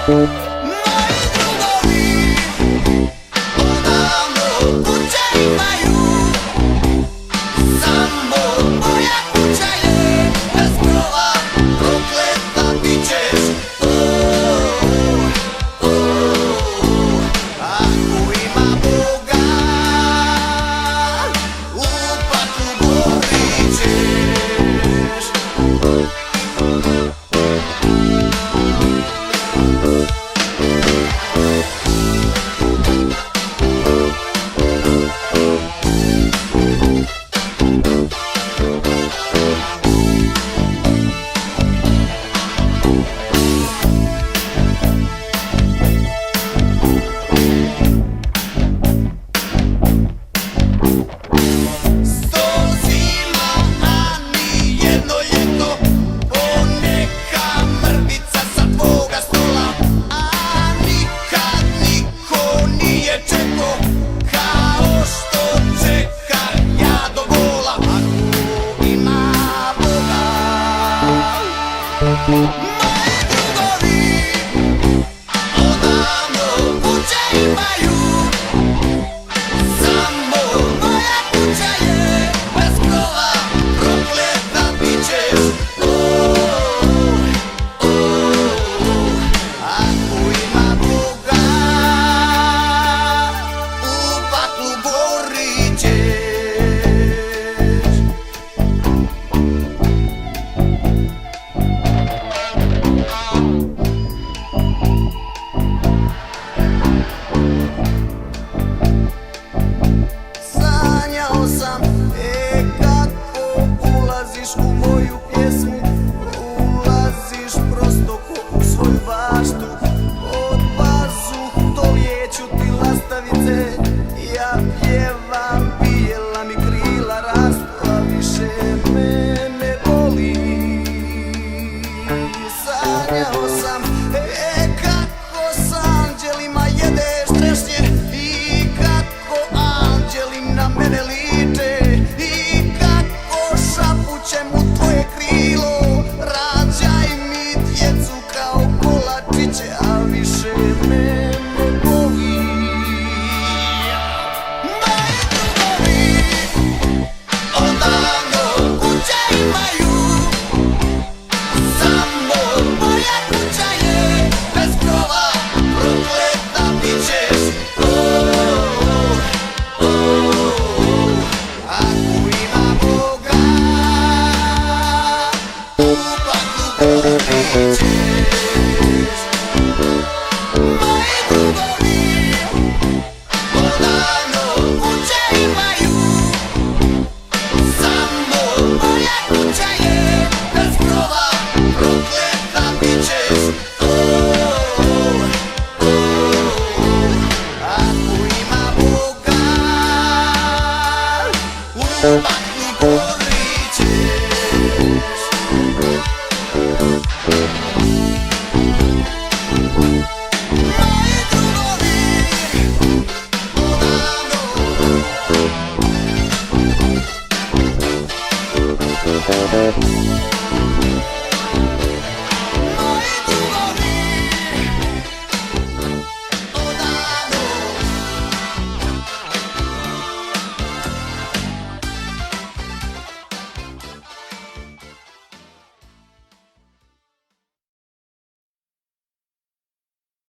Moji drugovi odavno kuće imaju, samo moja kuća je bez krova, prokleta bit ćeš. Ako ima Boga, u paklu gorit ćeš. Moji drugovi odavno kuće imaju, samo moja kuća je bez krova, prokleta bit ćeš. Ako ima Boga, u paklu gorit ćeš. Sanjao sam, kako ulaziš u moju pjesmu, ulaziš prosto ko u svoju baštu. Od bazu do lijeću ti lastavice, ja pjevam, bijela mi krila rastu, a više me ne boli. Sanjao sam, kako s anđelima jedeš trešnje i kako anđeli na mene liče i kako šapućem u tvoje krilo. Rađaj mi djecu kao kolačiće, a više me ne boli. Moji drugovi odavno kuće imaju, samo moja kuća je bez krova, prokleta bit ćeš. Ako ima Boga, u paklu gorit ćeš. Moji drugovi odavno kuće imaju, samo moja kuća je bez krova, prokleta bit ćeš. Ako ima Boga, u paklu gorit ćeš. Moji drugovi odavno